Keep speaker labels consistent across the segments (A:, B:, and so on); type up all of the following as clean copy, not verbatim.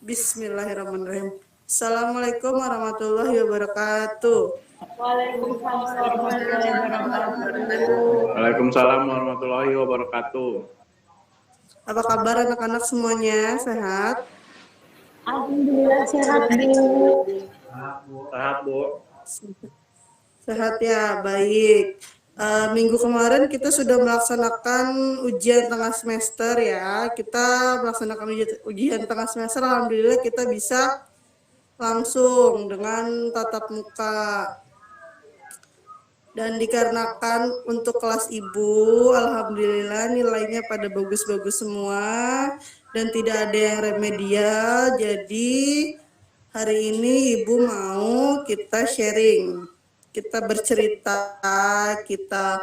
A: Bismillahirrahmanirrahim. Assalamualaikum warahmatullahi wabarakatuh.
B: Waalaikumsalam warahmatullahi wabarakatuh.
C: Waalaikumsalam warahmatullahi wabarakatuh.
A: Apa kabar anak-anak semuanya? Sehat?
B: Alhamdulillah sehat, Bu.
C: Sehat, Bu.
A: Sehat ya, baik. Minggu kemarin kita sudah melaksanakan ujian tengah semester ya. Kita melaksanakan ujian tengah semester, alhamdulillah kita bisa langsung dengan tatap muka. Dan dikarenakan untuk kelas ibu, alhamdulillah nilainya pada bagus-bagus semua dan tidak ada yang remedial. Jadi hari ini ibu mau kita sharing, kita bercerita, kita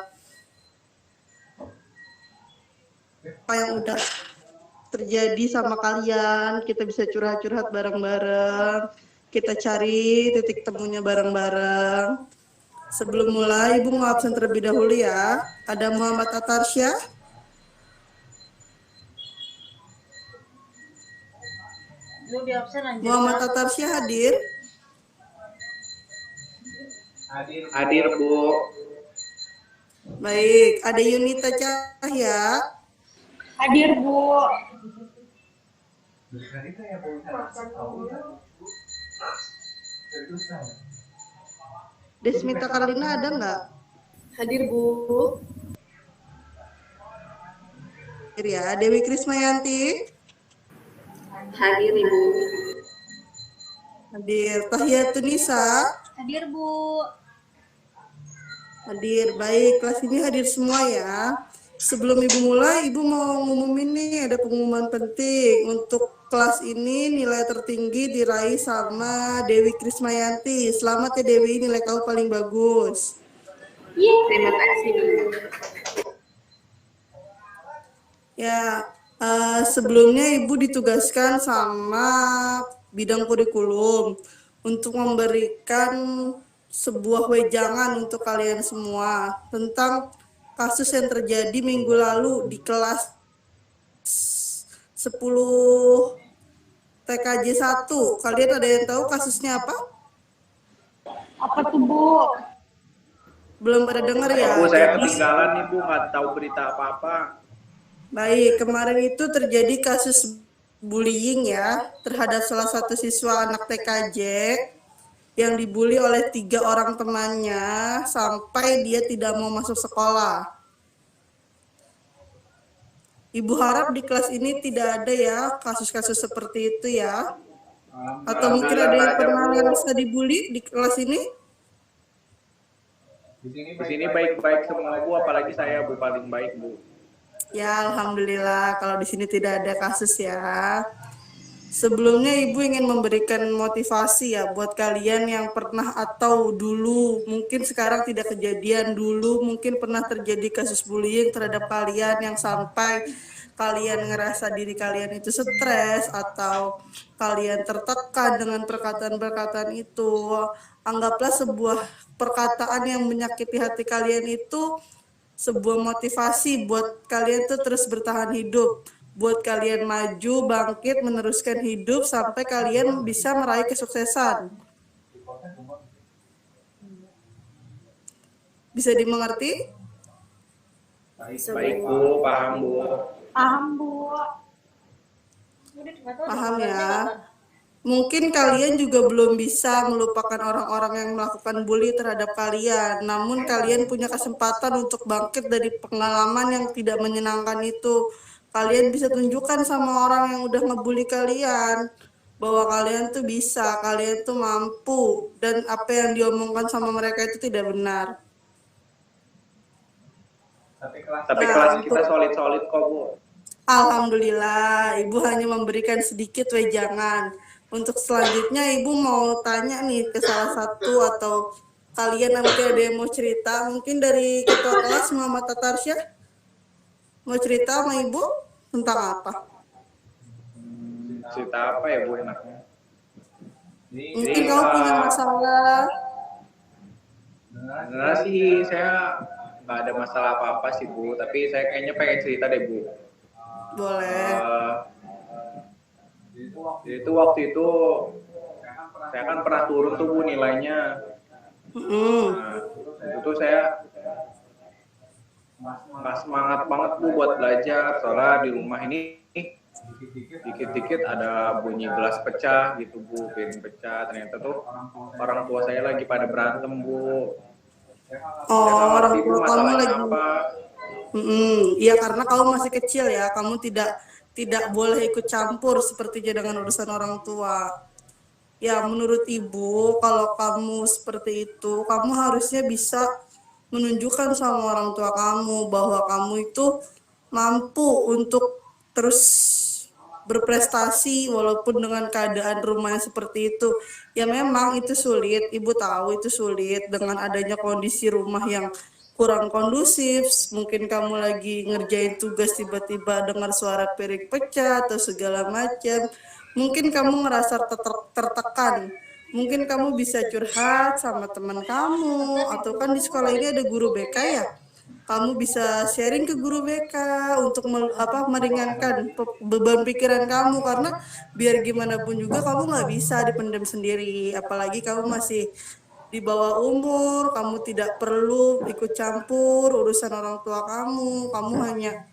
A: apa yang udah terjadi sama kalian, kita bisa curhat-curhat bareng-bareng, kita cari titik temunya bareng-bareng. Sebelum mulai, Ibu mau absen terlebih dahulu ya. Ada Muhammad Atarsya. Muhammad Atarsya hadir.
C: Hadir, Bu.
A: Baik, ada Yunita Cahya.
B: Hadir, Bu.
A: Desmita Karlina ada nggak?
D: Hadir, Bu.
A: Hadir ya. Dewi Krismayanti.
D: Hadir, Ibu.
A: Hadir. Tahiyatun Nisa.
B: Hadir, Bu.
A: Hadir. Baik, kelas ini hadir semua ya. Sebelum Ibu mulai, Ibu mau ngumumin nih, ada pengumuman penting. Untuk kelas ini nilai tertinggi diraih sama Dewi Krismayanti. Selamat ya Dewi, nilai kamu paling bagus.
D: Terima kasih, Bu.
A: Ya, sebelumnya Ibu ditugaskan sama bidang kurikulum untuk memberikan sebuah wejangan untuk kalian semua tentang kasus yang terjadi minggu lalu di kelas 10 TKJ 1. Kalian ada yang tahu kasusnya apa?
B: Apa tuh, Bu?
A: Belum pada dengar ya?
C: Bu, saya ketinggalan nih, Bu. Nggak tahu berita apa-apa.
A: Baik, kemarin itu terjadi kasus bullying ya terhadap salah satu siswa anak TKJ yang dibully oleh 3 orang temannya sampai dia tidak mau masuk sekolah. Ibu harap di kelas ini tidak ada ya kasus-kasus seperti itu ya. Atau mungkin ada yang pernah ngerasa dibully di kelas ini?
C: Di sini baik-baik semua, Bu. Apalagi saya, Bu, paling baik, Bu.
A: Ya, alhamdulillah kalau di sini tidak ada kasus ya. Sebelumnya Ibu ingin memberikan motivasi ya buat kalian yang pernah atau dulu, mungkin sekarang tidak kejadian, dulu mungkin pernah terjadi kasus bullying terhadap kalian yang sampai kalian ngerasa diri kalian itu stres atau kalian tertekan dengan perkataan-perkataan itu. Anggaplah sebuah perkataan yang menyakiti hati kalian itu sebuah motivasi buat kalian tuh terus bertahan hidup, buat kalian maju, bangkit, meneruskan hidup sampai kalian bisa meraih kesuksesan. Bisa dimengerti?
C: Baik, Bu. Paham, Bu.
B: Paham, Bu.
A: Paham ya? Mungkin kalian juga belum bisa melupakan orang-orang yang melakukan bully terhadap kalian, namun kalian punya kesempatan untuk bangkit dari pengalaman yang tidak menyenangkan itu. Kalian bisa tunjukkan sama orang yang udah ngebully kalian bahwa kalian tuh bisa, kalian tuh mampu, dan apa yang diomongkan sama mereka itu tidak benar.
C: Tapi kelas kita solid-solid kok, Bu.
A: Alhamdulillah, Ibu hanya memberikan sedikit wejangan. Untuk selanjutnya Ibu mau tanya nih ke salah satu atau kalian nanti ada yang mau cerita. Mungkin dari ketua kelas Muhammad Atarsya mau cerita sama Ibu tentang apa?
C: Cerita apa ya, Bu, enaknya?
A: Mungkin kamu punya masalah.
C: Sebenarnya sih saya nggak ada masalah apa-apa sih, Bu. Tapi saya kayaknya pengen cerita deh, Bu.
A: Boleh.
C: Jadi Itu waktu itu saya kan pernah turun tuh Bu nilainya. Nah, itu tuh saya nggak semangat banget Bu buat belajar, soalnya di rumah ini dikit-dikit ada bunyi gelas pecah gitu Bu, piring pecah. Ternyata tuh orang tua saya lagi pada berantem Bu. Saya nggak
A: Oh, orang
C: ngerti Bu
A: tua kamu
C: masalahnya
A: lagi.
C: apa.
A: Iya, karena kamu masih kecil ya, kamu tidak boleh ikut campur sepertinya dengan urusan orang tua. Ya, menurut ibu, kalau kamu seperti itu, kamu harusnya bisa menunjukkan sama orang tua kamu bahwa kamu itu mampu untuk terus berprestasi walaupun dengan keadaan rumahnya seperti itu. Ya memang itu sulit, ibu tahu itu sulit dengan adanya kondisi rumah yang kurang kondusif. Mungkin kamu lagi ngerjain tugas tiba-tiba dengar suara piring pecah atau segala macam. Mungkin kamu ngerasa tertekan. Mungkin kamu bisa curhat sama teman kamu, atau kan di sekolah ini ada guru BK ya. Kamu bisa sharing ke guru BK untuk meringankan beban pikiran kamu, karena biar gimana pun juga kamu nggak bisa dipendam sendiri, apalagi kamu masih di bawah umur, kamu tidak perlu ikut campur urusan orang tua kamu hanya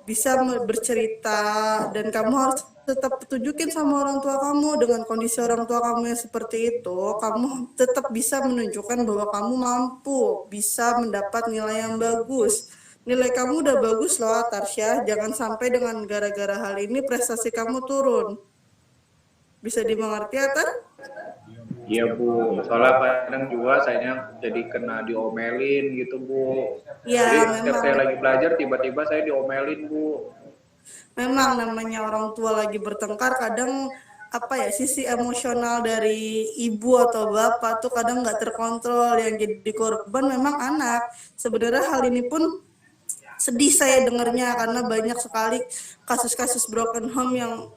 A: bisa bercerita, dan kamu harus tetap tunjukin sama orang tua kamu. Dengan kondisi orang tua kamu yang seperti itu, kamu tetap bisa menunjukkan bahwa kamu mampu bisa mendapat nilai yang bagus. Nilai kamu udah bagus loh Tarsya, jangan sampai dengan gara-gara hal ini prestasi kamu turun. Bisa dimengerti ya Tar?
C: Iya Bu, soalnya kadang juga saya jadi kena diomelin gitu Bu.
A: Ya
C: Jadi setiap saya
A: memang,
C: lagi belajar tiba-tiba saya diomelin Bu.
A: memang namanya orang tua lagi bertengkar, kadang sisi emosional dari ibu atau bapak tuh kadang nggak terkontrol, yang jadi korban memang anak. Sebenarnya hal ini pun sedih saya dengarnya, karena banyak sekali kasus-kasus broken home yang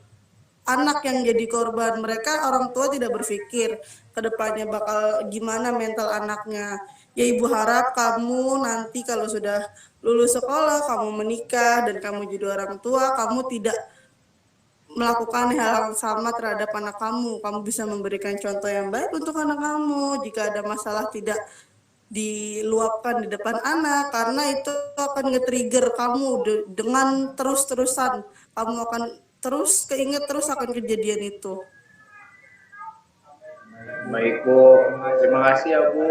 A: anak yang jadi korban. Mereka orang tua tidak berpikir ke depannya bakal gimana mental anaknya. Ya ibu harap kamu nanti kalau sudah lulus sekolah, kamu menikah dan kamu jadi orang tua, kamu tidak melakukan hal yang sama terhadap anak kamu. Kamu bisa memberikan contoh yang baik untuk anak kamu. Jika ada masalah, tidak diluapkan di depan anak, karena itu akan nge-trigger kamu dengan terus-terusan. Kamu akan terus keinget terus akan kejadian itu.
C: Baik Bu, terima kasih ya Bu.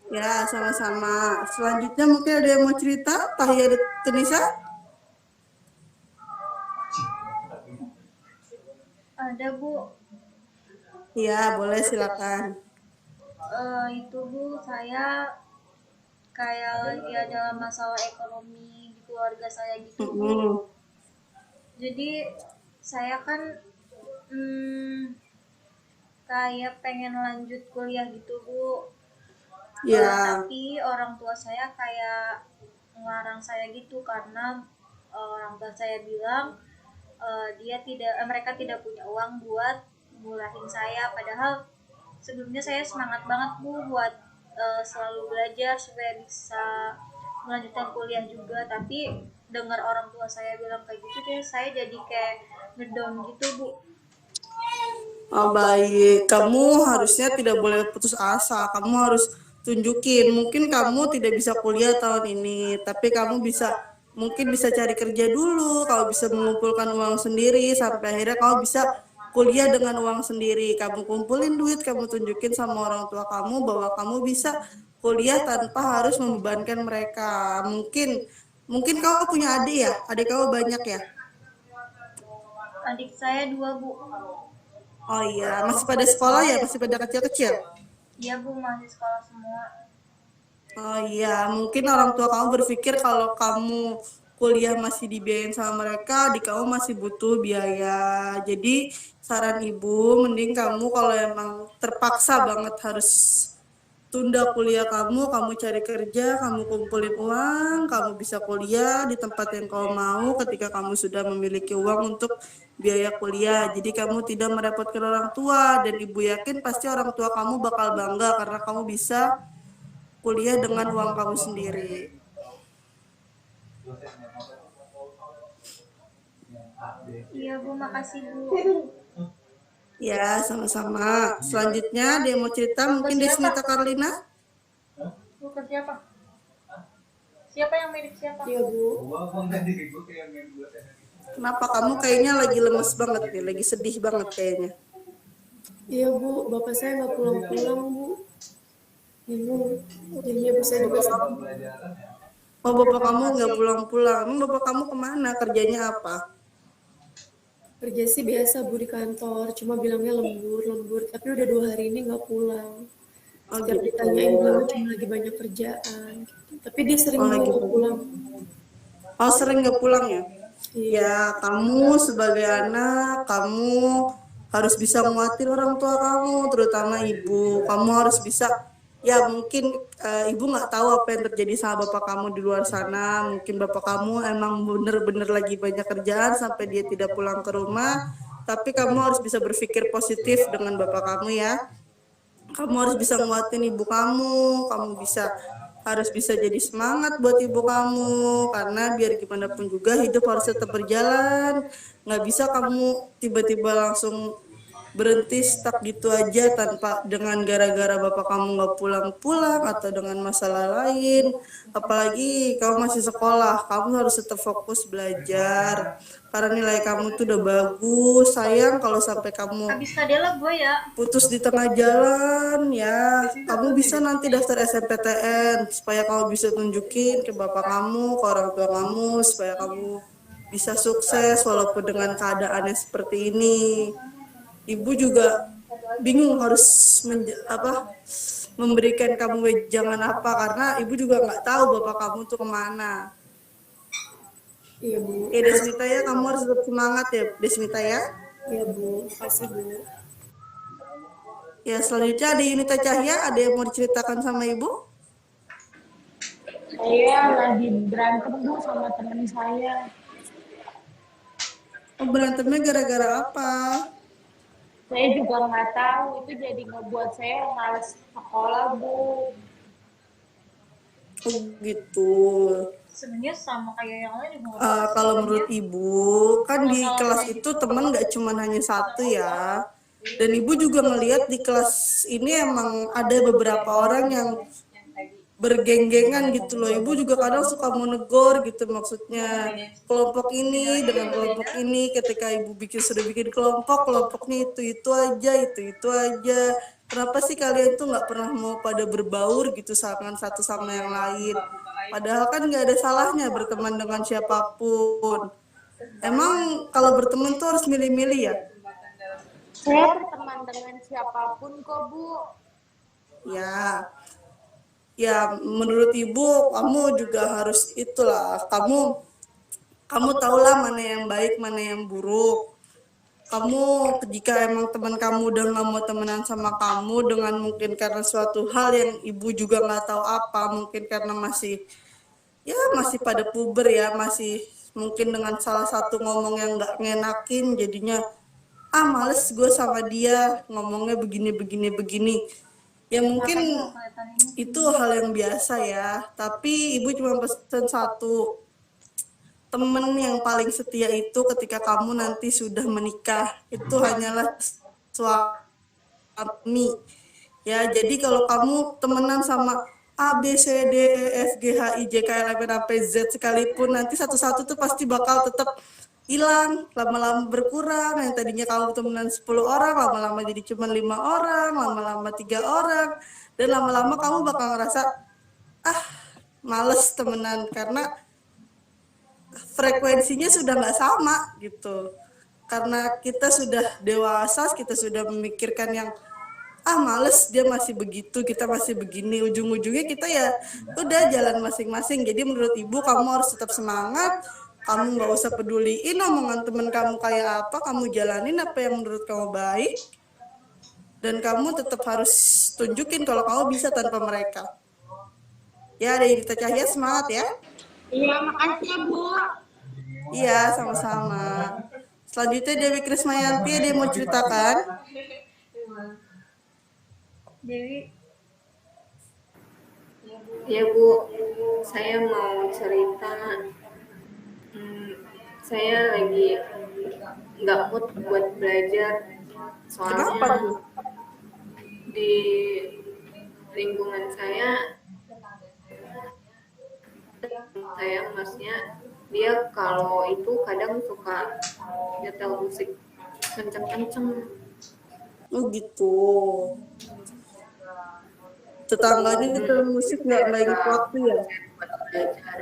A: Ya, sama-sama. Selanjutnya mungkin ada yang mau cerita, Tahia Tunisa?
B: Ada Bu.
A: Ya, boleh silakan.
B: Itu Bu, saya kayak lagi ada masalah ekonomi di keluarga saya gitu Bu. Jadi saya kan kayak pengen lanjut kuliah gitu Bu. Tapi orang tua saya kayak ngelarang saya gitu, karena orang tua saya bilang mereka tidak punya uang buat mulahin saya. Padahal sebelumnya saya semangat banget Bu buat selalu belajar supaya bisa melanjutkan kuliah juga. Tapi dengar orang tua saya bilang kayak gitu deh, saya jadi kayak ngedown gitu Bu.
A: Oh, baik, kamu harusnya tidak boleh putus asa. Kamu harus tunjukin. Mungkin kamu tidak bisa kuliah tahun ini, tapi kamu mungkin bisa cari kerja dulu. Kamu bisa mengumpulkan uang sendiri sampai akhirnya kamu bisa kuliah dengan uang sendiri. Kamu kumpulin duit, kamu tunjukin sama orang tua kamu bahwa kamu bisa kuliah tanpa harus membebankan mereka. Mungkin kamu punya adik ya? Adik kamu banyak ya?
B: Adik saya 2 Bu.
A: Oh iya, masih pada sekolah ya? Masih pada kecil-kecil?
B: Iya Bu, masih sekolah semua.
A: Oh iya, mungkin orang tua kamu berpikir kalau kamu kuliah masih dibiayain sama mereka, di kamu masih butuh biaya. Jadi saran ibu, mending kamu kalau emang terpaksa banget harus tunda kuliah kamu cari kerja, kamu kumpulin uang, kamu bisa kuliah di tempat yang kamu mau ketika kamu sudah memiliki uang untuk biaya kuliah. Jadi kamu tidak merepotkan orang tua, dan ibu yakin pasti orang tua kamu bakal bangga karena kamu bisa kuliah dengan uang kamu sendiri.
B: Iya Bu, makasih Bu.
A: Ya, sama-sama. Selanjutnya dia mau cerita mungkin Desnita Karlina.
B: Bu kerja apa? Siapa yang mirip siapa?
D: Iya Bu.
A: Kenapa kamu kayaknya lagi lemes banget nih, lagi sedih banget kayaknya.
D: Iya Bu, bapak saya nggak pulang-pulang Bu. Bingung. Jadinya Bu saya juga sedih.
A: Oh, bapak kamu nggak pulang-pulang. Emang bapak kamu kemana? Kerjanya apa?
D: Kerja sih biasa Bu di kantor, cuma bilangnya lembur. Tapi udah 2 hari ini nggak pulang.
A: Oh
D: Setiap
A: gitu.
D: ditanyain bilangnya cuma lagi banyak kerjaan. Tapi dia sering
A: Oh
D: Bu
A: lagi.
D: nggak pulang.
A: Oh sering nggak pulang ya?
D: Iya.
A: Ya, kamu sebagai anak, kamu harus bisa nguatin orang tua kamu, terutama ibu. Kamu harus bisa, ya mungkin ibu nggak tahu apa yang terjadi sama bapak kamu di luar sana. Mungkin bapak kamu emang bener-bener lagi banyak kerjaan sampai dia tidak pulang ke rumah. Tapi kamu harus bisa berpikir positif dengan bapak kamu ya. Kamu harus bisa nguatin ibu kamu bisa harus bisa jadi semangat buat ibu kamu, karena biar gimana pun juga hidup harus tetap berjalan. Nggak bisa kamu tiba-tiba langsung berhenti stuck gitu aja tanpa dengan gara-gara bapak kamu nggak pulang-pulang atau dengan masalah lain. Apalagi kamu masih sekolah, kamu harus tetap fokus belajar karena nilai kamu tuh udah bagus. Sayang kalau sampai kamu
B: Habis Nadela gue ya.
A: putus di tengah jalan ya. Kamu bisa nanti daftar SNPTN supaya kamu bisa tunjukin ke bapak kamu, ke orang tua kamu, supaya kamu bisa sukses walaupun dengan keadaannya seperti ini. Ibu juga bingung harus memberikan kamu wejangan apa, karena ibu juga nggak tahu bapak kamu tuh kemana.
D: Iya Bu.
A: Ya Desmita ya, kamu harus tetap semangat ya Desmita ya.
D: Iya Bu, makasih Bu.
A: Ya selanjutnya ada Yunita Cahya, ada yang mau diceritakan sama ibu?
E: Saya lagi berantem Bu sama teman saya.
A: Oh, berantemnya gara-gara apa?
E: Saya juga nggak tahu, itu jadi ngebuat saya males sekolah Bu.
A: Oh gitu.
B: Sebenarnya sama kayak yang lain juga.
A: Kalau menurut ibu, kan di kelas itu teman nggak cuma hanya satu ya. Dan ibu juga melihat di kelas ini emang ada beberapa orang yang bergenggengan gitu loh. Ibu juga kadang suka menegur gitu, maksudnya kelompok ini dengan kelompok ini. Ketika ibu sudah bikin kelompoknya itu aja. Kenapa sih kalian tuh nggak pernah mau pada berbaur gitu sama satu sama yang lain? Padahal kan nggak ada salahnya berteman dengan siapapun. Emang kalau berteman tuh harus milih-milih ya?
E: Saya berteman dengan siapapun kok Bu.
A: Ya, menurut ibu kamu juga harus itulah, kamu tahulah mana yang baik mana yang buruk. Kamu jika emang teman kamu udah nggak mau temenan sama kamu dengan mungkin karena suatu hal yang ibu juga nggak tahu apa, mungkin karena masih pada puber ya, masih mungkin dengan salah satu ngomong yang nggak ngenakin jadinya males gue sama dia, ngomongnya begini ya. Mungkin itu hal yang biasa ya, tapi ibu cuma pesan satu, temen yang paling setia itu ketika kamu nanti sudah menikah itu hanyalah suami ya. Jadi kalau kamu temenan sama A, B, C, D, E, F, G, H, I, J, K, L, M, N, O, P, Z sekalipun, nanti satu-satu tuh pasti bakal tetap hilang, lama-lama berkurang. Yang tadinya kamu temenan 10 orang, lama-lama jadi cuma 5 orang, lama-lama 3 orang, dan lama-lama kamu bakal ngerasa males temenan karena frekuensinya sudah nggak sama gitu. Karena kita sudah dewasa, kita sudah memikirkan yang males, dia masih begitu, kita masih begini, ujung-ujungnya kita ya udah jalan masing-masing. Jadi menurut ibu kamu harus tetap semangat, kamu nggak usah peduliin omongan temen kamu kayak apa, kamu jalanin apa yang menurut kamu baik, dan kamu tetap harus tunjukin kalau kamu bisa tanpa mereka. Ya, ada Yunita Cahya, semangat ya.
E: Iya, makasih ya Bu.
A: Iya, sama-sama. Selanjutnya Dewi Krismayanti, ada yang mau ceritakan?
B: Dewi.
D: Ya Bu, saya mau cerita. Saya lagi nggak mood buat belajar.
A: Kenapa
D: Soalnya
A: tuh?
D: di lingkungan saya masnya dia kalau itu kadang suka nyetel musik kenceng-kenceng.
A: Oh gitu. Tetangganya itu musik nggak ingat waktu ya?
D: Buat belajar.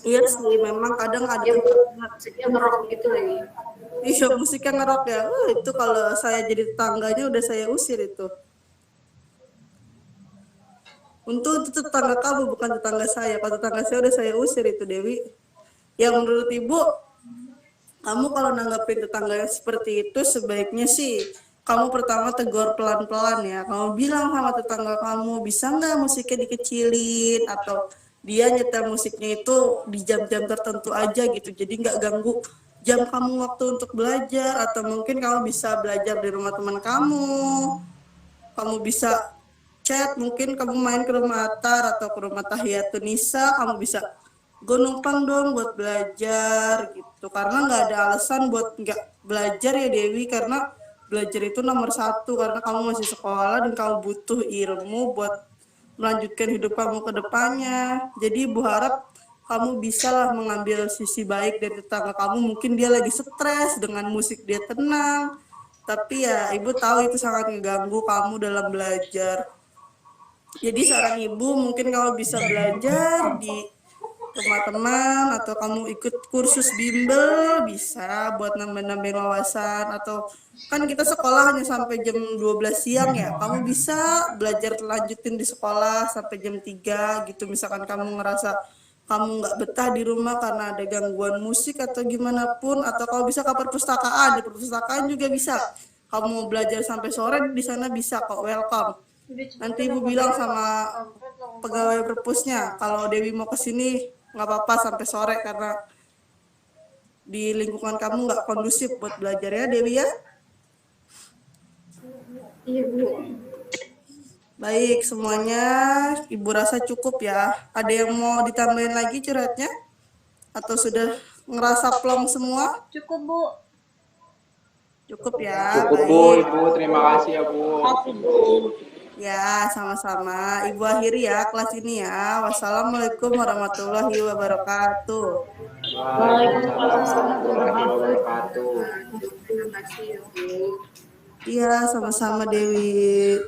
A: Iya sih, memang kadang ada
D: Dia
A: tetangga.
D: musiknya ngerok gitu lagi.
A: Iya, musiknya ngerok ya. Itu kalau saya jadi tetangganya udah saya usir itu. Untuk itu tetangga kamu, bukan tetangga saya. Kalau tetangga saya udah saya usir itu, Dewi. Yang menurut ibu, kamu kalau nanggapin tetangga yang seperti itu, sebaiknya sih kamu pertama tegur pelan-pelan ya. Kamu bilang sama tetangga kamu, bisa nggak musiknya dikecilin, atau dia nyetel musiknya itu di jam-jam tertentu aja gitu. Jadi nggak ganggu jam kamu waktu untuk belajar, atau mungkin kamu bisa belajar di rumah teman kamu. Kamu bisa chat, mungkin kamu main ke rumah Atar atau ke rumah Tahiyatun Nisa, kamu bisa gue numpang dong buat belajar gitu, karena nggak ada alasan buat nggak belajar ya Dewi, karena belajar itu nomor satu, karena kamu masih sekolah dan kamu butuh ilmu buat melanjutkan hidup kamu ke depannya. Jadi ibu harap kamu bisa lah mengambil sisi baik dari tetangga kamu. Mungkin dia lagi stres, dengan musik dia tenang, tapi ya ibu tahu itu sangat mengganggu kamu dalam belajar. Jadi seorang ibu mungkin kamu bisa belajar di rumah teman, atau kamu ikut kursus bimbel bisa buat nambah-nambahin wawasan, atau kan kita sekolah hanya sampai jam 12 siang ya, kamu bisa belajar lanjutin di sekolah sampai jam 3 gitu. Misalkan kamu ngerasa kamu nggak betah di rumah karena ada gangguan musik atau gimana pun, atau kamu bisa ke perpustakaan, di perpustakaan juga bisa kamu belajar sampai sore di sana, bisa kok, welcome. Nanti ibu bilang sama pegawai perpusnya kalau Dewi mau ke sini nggak apa-apa sampai sore, karena di lingkungan kamu nggak kondusif buat belajar ya Dewi ya.
D: Iya Bu.
A: Baik semuanya, ibu rasa cukup ya. Ada yang mau ditambahin lagi curhatnya? Atau sudah ngerasa plong semua?
B: Cukup Bu.
A: Cukup ya.
C: Cukup Bu,
A: Baik.
C: Ibu. Terima kasih ya Bu.
A: Ya, sama-sama. Ibu akhiri ya kelas ini ya. Wassalamualaikum warahmatullahi wabarakatuh.
C: Waalaikumsalam warahmatullahi wabarakatuh.
D: Terima kasih ya Bu.
A: Iya, sama-sama Dewi.